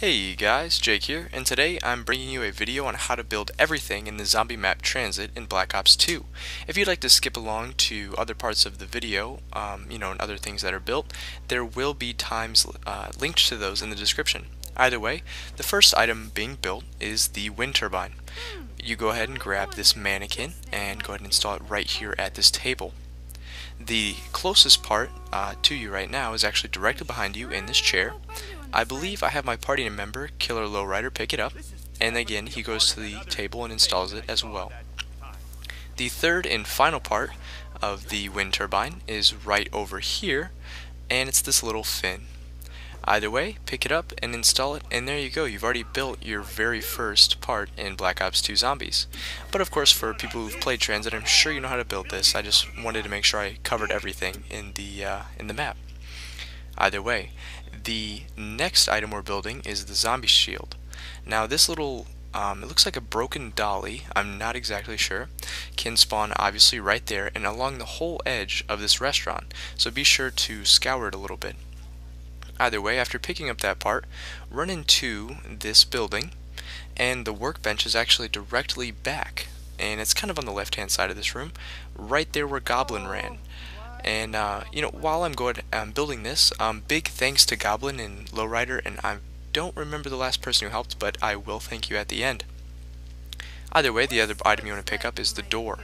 Hey guys, Jake here, and today I'm bringing you a video on how to build everything in the zombie map Transit in Black Ops 2. If you'd like to skip along to other parts of the video, and other things that are built, there will be times linked to those in the description. Either way, the first item being built is the wind turbine. You go ahead and grab this mannequin and go ahead and install it right here at this table. The closest part to you right now is actually directly behind you in this chair. I believe I have my party member, Killer Lowrider, pick it up, and again he goes to the table and installs it as well. The third and final part of the wind turbine is right over here, and it's this little fin. Either way, pick it up and install it, and there you go. You've already built your very first part in Black Ops 2 Zombies. But of course, for people who've played Transit, I'm sure you know how to build this. I just wanted to make sure I covered everything in the map. Either way, the next item we're building is the zombie shield. Now this little, it looks like a broken dolly, I'm not exactly sure, can spawn obviously right there and along the whole edge of this restaurant, so be sure to scour it a little bit. Either way, after picking up that part, run into this building, and the workbench is actually directly back, and it's kind of on the left hand side of this room, right there where Goblin ran. And while I'm building this, big thanks to Goblin and Lowrider, and I don't remember the last person who helped, but I will thank you at the end. Either way, the other item you want to pick up is the door,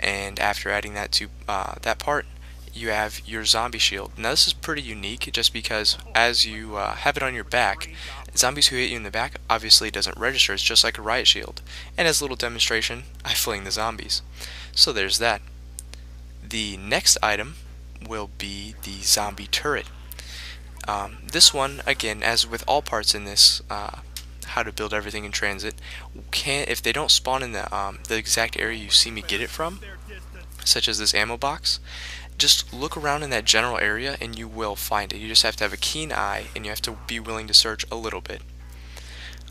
and after adding that to that part, you have your zombie shield. Now this is pretty unique, just because as you have it on your back, zombies who hit you in the back obviously doesn't register. It's just like a riot shield. And as a little demonstration, I fling the zombies. So there's that. The next item will be the zombie turret. This one, again, as with all parts in this, how to build everything in Transit, if they don't spawn in the exact area you see me get it from, such as this ammo box, just look around in that general area and you will find it. You just have to have a keen eye and you have to be willing to search a little bit.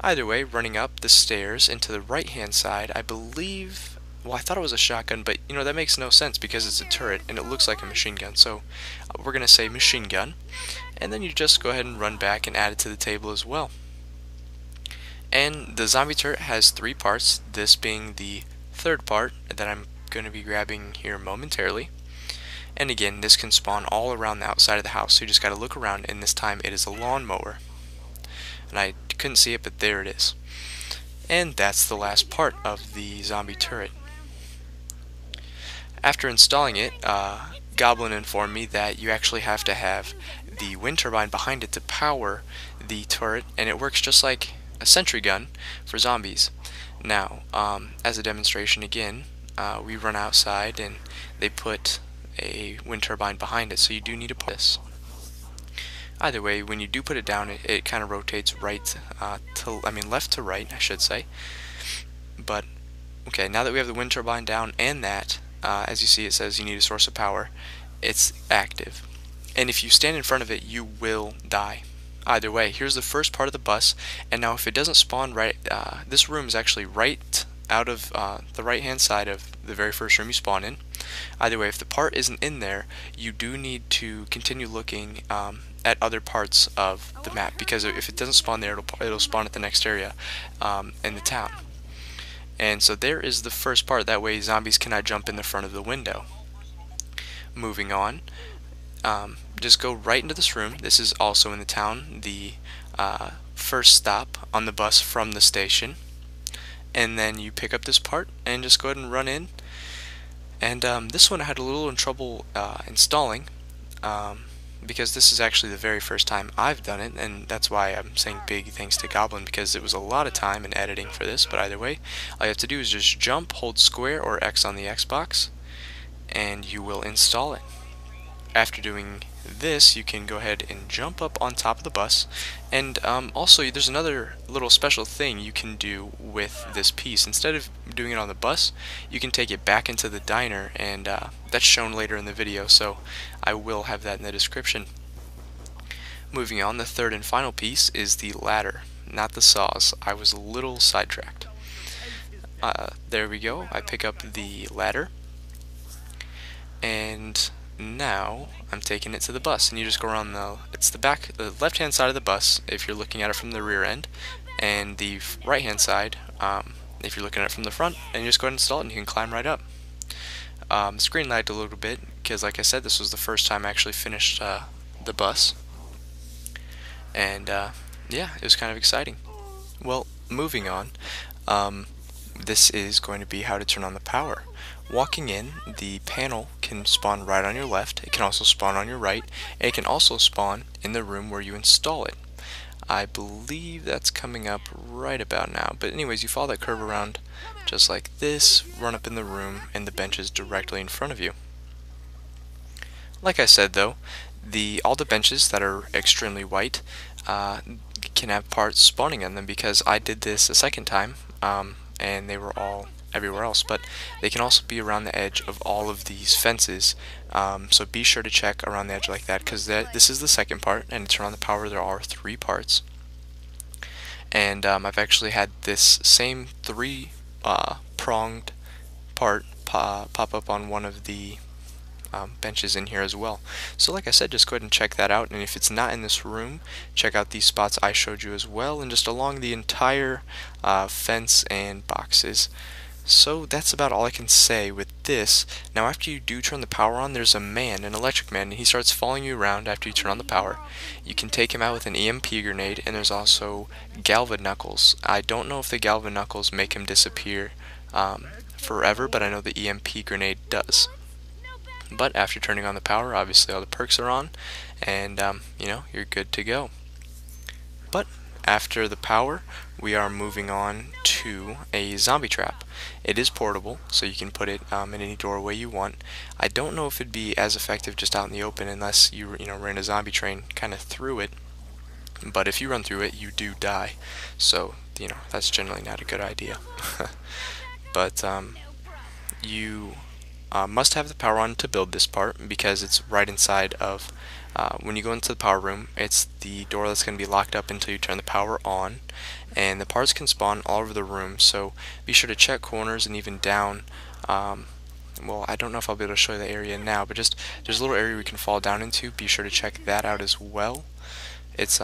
Either way, running up the stairs into the right hand side, I believe, well, I thought it was a shotgun, but that makes no sense because it's a turret and it looks like a machine gun, so we're gonna say machine gun, and then you just go ahead and run back and add it to the table as well. And the zombie turret has three parts, this being the third part that I'm going to be grabbing here momentarily. And again, this can spawn all around the outside of the house, so you just got to look around, and this time it is a lawnmower. And I couldn't see it, but there it is. And that's the last part of the zombie turret. After installing it, Goblin informed me that you actually have to have the wind turbine behind it to power the turret, and it works just like a sentry gun for zombies. Now, as a demonstration again, we run outside and they put a wind turbine behind it, so you do need to put this. Either way, when you do put it down, it kind of rotates left to right, I should say. But okay, now that we have the wind turbine down and that, as you see, it says you need a source of power. It's active, and if you stand in front of it, you will die. Either way, here's the first part of the bus, and now if it doesn't spawn right, this room is actually right out of the right hand side of the very first room you spawn in. Either way, if the part isn't in there, you do need to continue looking at other parts of the map, because if it doesn't spawn there, it'll spawn at the next area in the town. And so there is the first part, that way zombies cannot jump in the front of the window. Moving on, just go right into this room. This is also in the town, the first stop on the bus from the station. And then you pick up this part and just go ahead and run in. And this one I had a little trouble installing, because this is actually the very first time I've done it, and that's why I'm saying big thanks to Goblin, because it was a lot of time in editing for this. But either way, all you have to do is just jump, hold square or X on the Xbox, and you will install it. After doing this, you can go ahead and jump up on top of the bus, and also there's another little special thing you can do with this piece. Instead of doing it on the bus, you can take it back into the diner, and that's shown later in the video, so I will have that in the description. Moving on, the third and final piece is the ladder, not the saws. I was a little sidetracked. There we go. I pick up the ladder, and now I'm taking it to the bus, and you just go around it's the left hand side of the bus if you're looking at it from the rear end, and the right hand side if you're looking at it from the front, and you just go ahead and install it and you can climb right up. The screen lagged a little bit because, like I said, this was the first time I actually finished the bus, and yeah, it was kind of exciting. Well, moving on, this is going to be how to turn on the power. Walking in, the panel can spawn right on your left, it can also spawn on your right, and it can also spawn in the room where you install it. I believe that's coming up right about now, but anyways, you follow that curve around just like this, run up in the room, and the bench is directly in front of you. Like I said though, all the benches that are extremely white can have parts spawning on them, because I did this a second time, and they were all everywhere else, but they can also be around the edge of all of these fences, so be sure to check around the edge like that, because this is the second part, and to turn on the power there are 3 parts. And I've actually had this same 3 pronged part pop up on one of the benches in here as well. So like I said, just go ahead and check that out, and if it's not in this room, check out these spots I showed you as well, and just along the entire fence and boxes. So that's about all I can say with this. Now after you do turn the power on, there's a man, an electric man, and he starts following you around after you turn on the power. You can take him out with an EMP grenade, and there's also Galva Knuckles. I don't know if the Galva Knuckles make him disappear forever, but I know the EMP grenade does. But after turning on the power, obviously all the perks are on, and you know, you're good to go. But after the power, we are moving on to a zombie trap. It is portable, so you can put it in any doorway you want. I don't know if it'd be as effective just out in the open unless you ran a zombie train kind of through it. But if you run through it, you do die. So that's generally not a good idea. But you must have the power on to build this part, because it's right inside of when you go into the power room, it's the door that's going to be locked up until you turn the power on, and the parts can spawn all over the room, so be sure to check corners and even down. Well, I don't know if I'll be able to show you the area now, but just there's a little area we can fall down into. Be sure to check that out as well. It's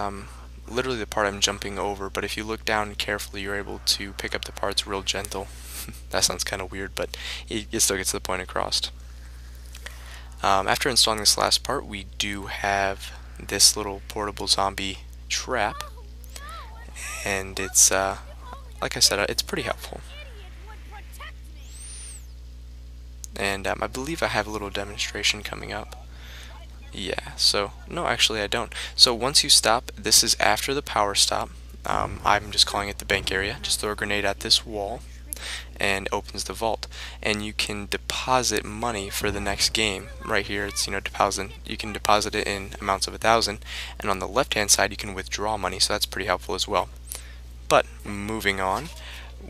literally the part I'm jumping over, but if you look down carefully, you're able to pick up the parts real gentle. That sounds kind of weird, but it still gets the point across. After installing this last part, we do have this little portable zombie trap, and it's like I said, it's pretty helpful. And I believe I have a little demonstration coming up. Yeah, so no, actually I don't. So once you stop, this is after the power stop. I'm just calling it the bank area. Just throw a grenade at this wall and opens the vault, and you can deposit money for the next game. Right here it's deposit. You can deposit it in amounts of 1,000, and on the left hand side you can withdraw money, so that's pretty helpful as well. But moving on,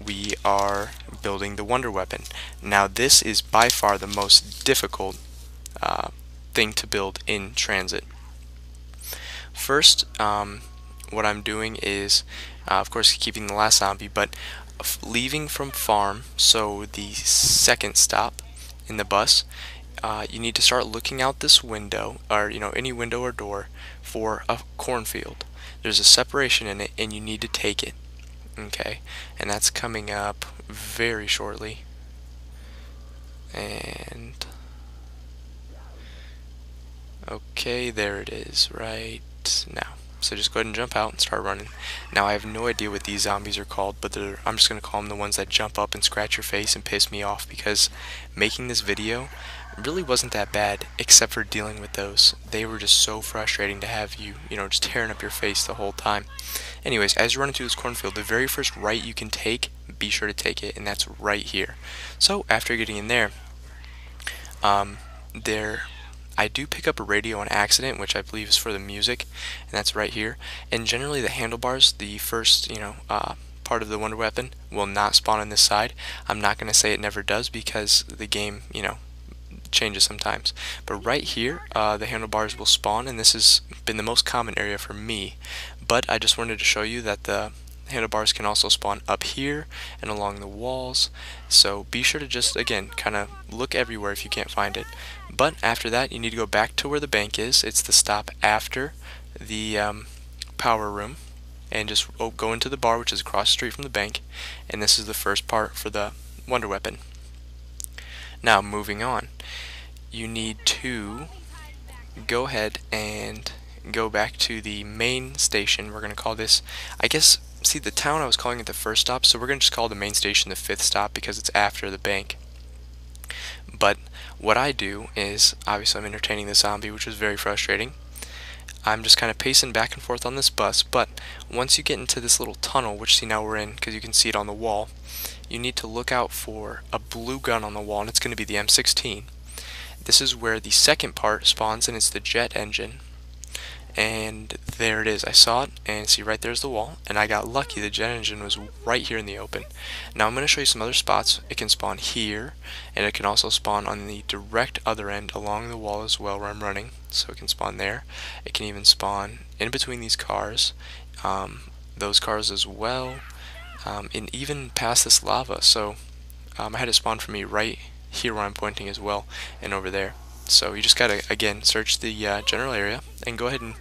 we are building the wonder weapon. Now this is by far the most difficult thing to build in Transit. First, what I'm doing is of course keeping the last zombie, but leaving from farm, so the second stop in the bus, you need to start looking out this window, or any window or door, for a cornfield. There's a separation in it, and you need to take it. Okay, and that's coming up very shortly. And okay, there it is right now. So just go ahead and jump out and start running. Now I have no idea what these zombies are called, but I'm just going to call them the ones that jump up and scratch your face and piss me off, because making this video really wasn't that bad, except for dealing with those. They were just so frustrating to have you, just tearing up your face the whole time. Anyways, as you're running through this cornfield, the very first right you can take, be sure to take it, and that's right here. So after getting in there, I do pick up a radio on accident, which I believe is for the music, and that's right here. And generally the handlebars, the first, part of the wonder weapon, will not spawn on this side. I'm not going to say it never does, because the game, changes sometimes. But right here, the handlebars will spawn, and this has been the most common area for me. But I just wanted to show you that the handlebars can also spawn up here and along the walls, so be sure to just, again, kind of look everywhere if you can't find it. But after that, you need to go back to where the bank is. It's the stop after the power room, and just go into the bar, which is across the street from the bank, and this is the first part for the wonder weapon. Now moving on, you need to go ahead and go back to the main station. We're going to call this, I guess, see, the town I was calling it the first stop, so we're going to just call the main station the fifth stop because it's after the bank. But what I do is, obviously I'm entertaining the zombie, which is very frustrating. I'm just kind of pacing back and forth on this bus, but once you get into this little tunnel, which see now we're in because you can see it on the wall, you need to look out for a blue gun on the wall, and it's going to be the M16. This is where the second part spawns, and it's the jet engine. And there it is. I saw it, and see, right there's the wall, and I got lucky. The jet engine was right here in the open. Now I'm going to show you some other spots. It can spawn here, and it can also spawn on the direct other end along the wall as well where I'm running, so it can spawn there. It can even spawn in between these cars, those cars as well, and even past this lava. So I had it spawn for me right here where I'm pointing as well, and over there. So you just gotta, again, search the general area and go ahead and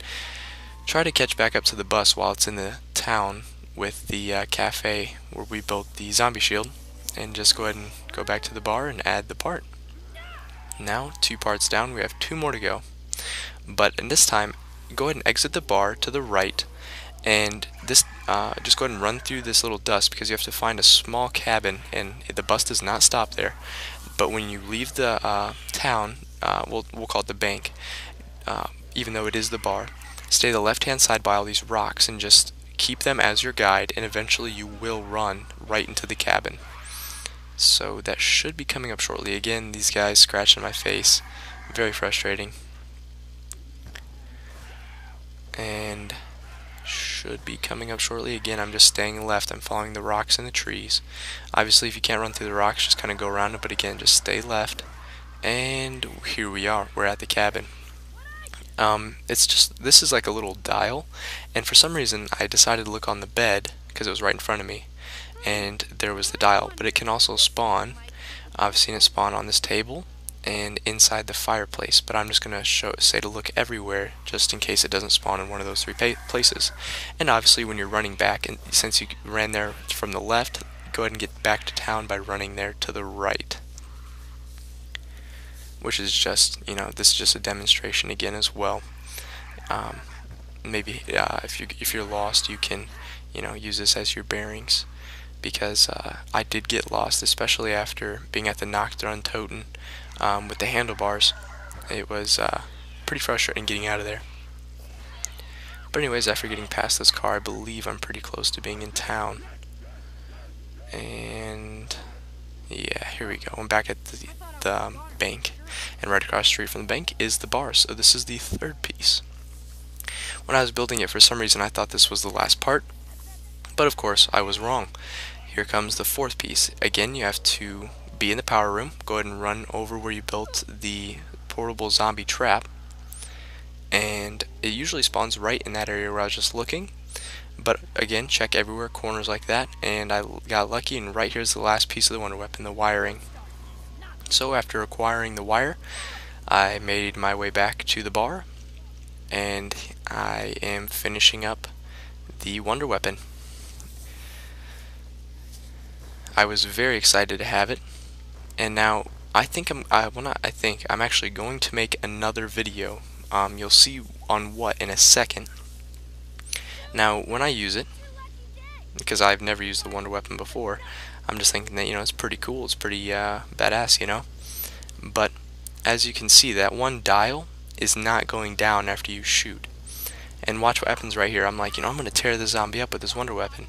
try to catch back up to the bus while it's in the town with the cafe where we built the zombie shield, and just go ahead and go back to the bar and add the part. Now 2 parts down, we have 2 more to go, but in this time go ahead and exit the bar to the right, and this just go ahead and run through this little dust because you have to find a small cabin, and the bus does not stop there. But when you leave the town, we'll call it the bank, even though it is the bar, stay the left hand side by all these rocks and just keep them as your guide, and eventually you will run right into the cabin. So that should be coming up shortly. Again, these guys scratching my face, very frustrating, and should be coming up shortly. Again, I'm just staying left. I'm following the rocks and the trees. Obviously if you can't run through the rocks, just kind of go around it, but again, just stay left. And here we are, we're at the cabin. It's just, this is like a little dial, and for some reason I decided to look on the bed because it was right in front of me, and there was the dial. But it can also spawn, I've seen it spawn on this table and inside the fireplace, but I'm just going to say to look everywhere just in case it doesn't spawn in one of those 3 places. And obviously when you're running back, and since you ran there from the left, go ahead and get back to town by running there to the right, which is just, you know, this is just a demonstration again as well. Maybe if you're lost, you can, you know, use this as your bearings, because I did get lost, especially after being at the Nocturne Toten with the handlebars. It was pretty frustrating getting out of there. But anyways, after getting past this car, I believe I'm pretty close to being in town. And yeah, here we go. I'm back at the bank, and right across the street from the bank is the bar. So this is the 3rd piece. When I was building it, for some reason I thought this was the last part, but of course I was wrong. Here comes the 4th piece. Again, you have to be in the power room. Go ahead and run over where you built the portable zombie trap, and it usually spawns right in that area where I was just looking. But again, check everywhere, corners like that, and I got lucky, and right here's the last piece of the wonder weapon, the wiring. So after acquiring the wire, I made my way back to the bar, and I am finishing up the wonder weapon. I was very excited to have it, and now I'm actually going to make another video. You'll see on what in a second. Now when I use it, because I've never used the wonder weapon before, I'm just thinking that, you know, it's pretty cool, it's pretty badass, you know. But as you can see, that one dial is not going down after you shoot. And watch what happens right here. I'm like, you know, I'm going to tear the zombie up with this wonder weapon,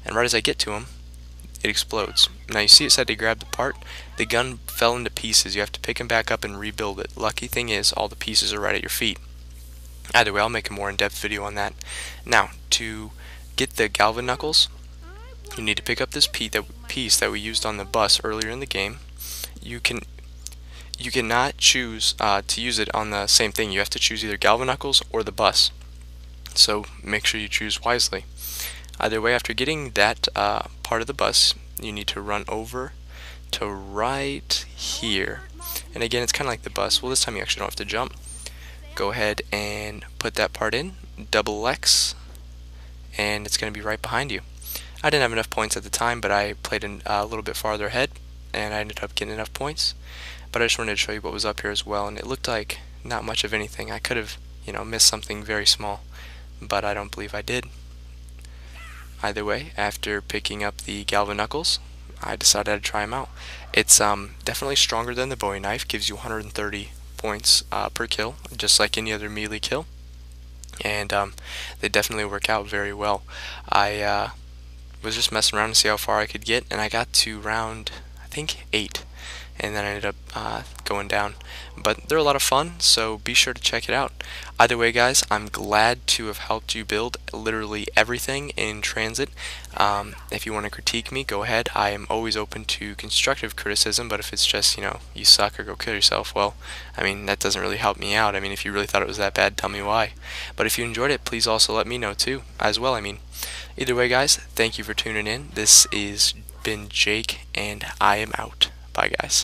and right as I get to him, it explodes. Now you see it said to grab the part. The gun fell into pieces. You have to pick him back up and rebuild it. Lucky thing is, all the pieces are right at your feet. Either way, I'll make a more in-depth video on that. Now, to get the Galvan knuckles, you need to pick up this piece that we used on the bus earlier in the game. You cannot choose to use it on the same thing. You have to choose either Galvan knuckles or the bus. So make sure you choose wisely. Either way, after getting that part of the bus, you need to run over to right here. And again, it's kind of like the bus. Well, this time you actually don't have to jump. Go ahead and put that part in, double X, and it's going to be right behind you. I didn't have enough points at the time, but I played a little bit farther ahead, and I ended up getting enough points. But I just wanted to show you what was up here as well, and it looked like not much of anything. I could have, missed something very small, but I don't believe I did. Either way, after picking up the Galva Knuckles, I decided to try them out. It's definitely stronger than the Bowie knife, gives you 130 points per kill, just like any other melee kill, and they definitely work out very well. I was just messing around to see how far I could get, and I got to round, I think, 8, and then I ended up going down. But they're a lot of fun, so be sure to check it out. Either way, guys, I'm glad to have helped you build literally everything in Transit. If you want to critique me, go ahead. I am always open to constructive criticism, but if it's just, you suck or go kill yourself, well, I mean, that doesn't really help me out. I mean, if you really thought it was that bad, tell me why. But if you enjoyed it, please also let me know too, as well. I mean, either way, guys, thank you for tuning in. This is been Jake, and I am out. Bye, guys.